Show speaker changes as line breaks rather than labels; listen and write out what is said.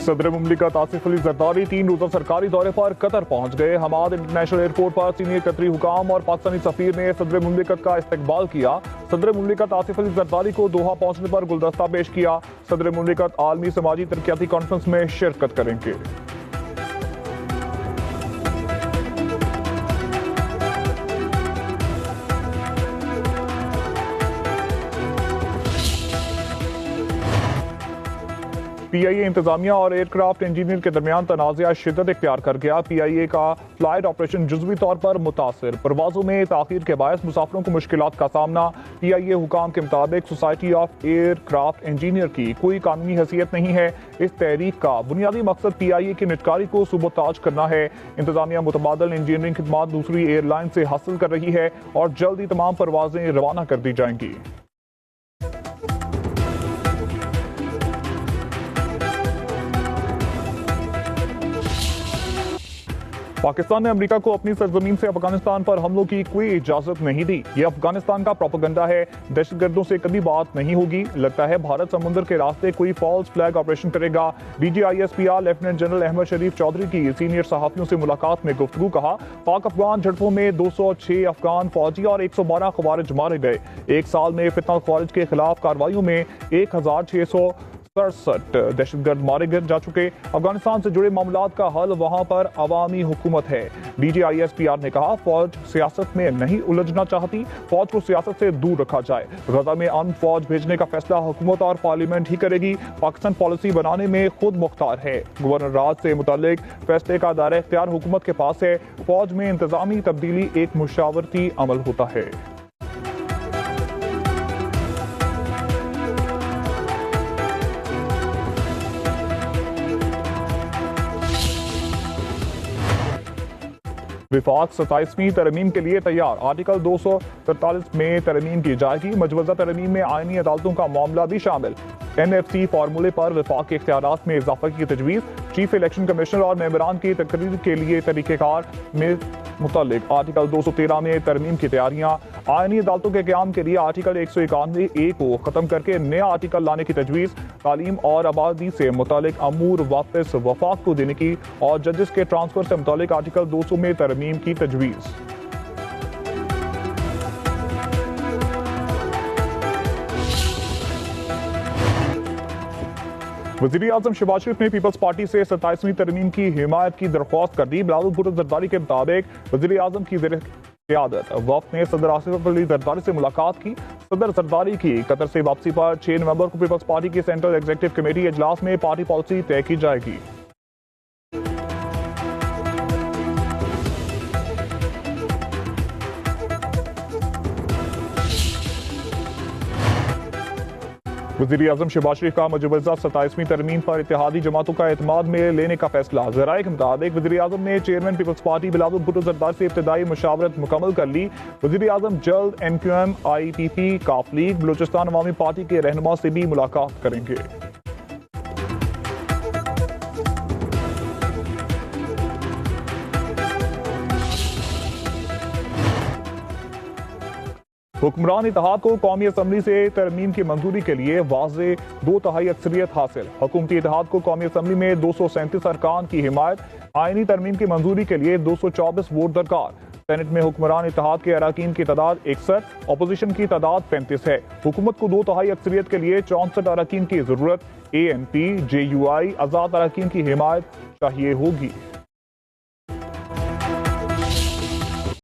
सदर मुमलिकत आसिफ अली जरदारी 3 रोजा सरकारी दौरे पर कतर पहुंच गए। हमाद इंटरनेशनल एयरपोर्ट पर सीनियर कतरी हुकाम और पाकिस्तानी सफीर ने सदर मुमलिकत का इस्तकबाल किया। सदर मुमलिकत आसिफ अली जरदारी को दोहा पहुंचने पर गुलदस्ता पेश किया। सदर मुमलिकत आलमी समाजी तरक्याती कॉन्फ्रेंस में शिरकत करेंगे। PIA इंतजामिया और एयरक्राफ्ट इंजीनियर के दरमियान तनाज़ा शिद्दत इख्तियार कर गया। PIA का फ्लाइट ऑपरेशन जुज़वी तौर पर मुतासिर, परवाज़ों में ताख़ीर के बायस मुसाफिरों को मुश्किलात का सामना। PIA हुकाम के मुताबिक सोसाइटी ऑफ एयरक्राफ्ट इंजीनियर की कोई कानूनी हैसियत नहीं है। इस तहरीक का बुनियादी मकसद PIA की निजकारी को सुबोताज करना है। इंतजामिया मुतबादल इंजीनियरिंग खिदमात दूसरी एयरलाइन से हासिल कर रही है और जल्द ही तमाम परवाजें रवाना कर दी जाएंगी। पाकिस्तान ने अमेरिका को अपनी सरजमीन से अफगानिस्तान पर हमलों की कोई इजाजत नहीं दी। यह अफगानिस्तान का प्रोपेगेंडा है। दहशतगर्दों से कभी बात नहीं होगी। लगता है भारत समुद्र के रास्ते कोई फॉल्स फ्लैग ऑपरेशन करेगा। DGISPR लेफ्टिनेंट जनरल अहमद शरीफ चौधरी की सीनियर सहाफियों से मुलाकात में गुफ्तगू। कहा, पाक अफगान झड़पों में 206 अफगान फौजी और 112 खवारिज मारे गए। एक साल में फितना खवारिज के खिलाफ कार्रवाइयों में 1667 दहशतगर्द मारे जा चुके। अफगानिस्तान से जुड़े मामलात का हल वहां पर अवामी हुकूमत है। DGISPR ने कहा, फौज सियासत में नहीं उलझना चाहती, फौज को सियासत से दूर रखा जाए। गजा में आर्म फौज भेजने का फैसला हुकूमत और पार्लियामेंट ही करेगी। पाकिस्तान पॉलिसी बनाने में खुद मुख्तार है। गवर्नर राज से मुतालिक फैसले का दायरा इख्तियार हुकूमत के पास है। फौज में इंतजामी तब्दीली एक मुशावरती अमल होता है। विफाक 27वीं तरमीम के लिए तैयार। आर्टिकल 243 में तरमीम की जाएगी। मजवजा तरमीम में आईनी अदालतों का मामला भी शामिल। NFC फार्मूले पर विफाक के इख्तियारात में इजाफा की तजवीज़। चीफ इलेक्शन कमिश्नर और मेंबरान की तकरीर के लिए तरीक़ेकार में मुतालिक आर्टिकल 213 में तरमीम की तैयारियां। आईनी अदालतों के क़याम के लिए आर्टिकल 191A को ख़त्म करके नया आर्टिकल लाने की तजवीज़। तालीम और आबादी से मुतालिक अमूर वापस वफाक को देने की और जजेस के ट्रांसफर से मुतालिक आर्टिकल 200 में तरमीम की तजवीज़। वज़ीर आज़म शहबाज शरीफ ने पीपल्स पार्टी से 27वीं तरमीम की हिमायत की दरख्वास्त कर दी। बिलावल भुट्टो जरदारी के मुताबिक वज़ीर आज़म की क़यादत वफ़द ने सदर आसिफ अली जरदारी से मुलाकात की। सदर जरदारी की कतर से वापसी पर 6 नवंबर को पीपल्स पार्टी की सेंट्रल एग्जीक्यूटिव कमेटी इजलास में पार्टी पॉलिसी तय की जाएगी। वज़ीर आज़म शहबाज शरीफ का मजवज़ा 27वीं तरमीम पर इत्तेहादी जमातों का एतमाद में लेने का फैसला। ज़राए के मुताबिक वज़ीर आज़म ने chairman Peoples Party Bilawal Bhutto Zardari से इब्तदाई मुशावरत मुकम्मल कर ली। वज़ीर आज़म जल्द NQM, ITP, काफ लीग, बलूचिस्तान अवामी पार्टी के रहनुमा से भी मुलाकात करेंगे। हुक्मरान इत्तेहाद को कौमी असम्बली से तरमीम की मंजूरी के लिए वाज़े 2/3 अक्सरियत हासिल। हुकूमती इत्तेहाद को कौमी असम्बली में 237 अरकान की हिमायत। आईनी तरमीम की मंजूरी के लिए 224 वोट दरकार। सेनेट में हुक्मरान इत्तेहाद के अराकीन की तादाद 61, अपोजिशन की तादाद 35 है। हुकूमत को 2/3 अक्सरियत के लिए 64 अराकीन की जरूरत। ANP, JUI, आज़ाद अराकीन की हिमायत चाहिए होगी।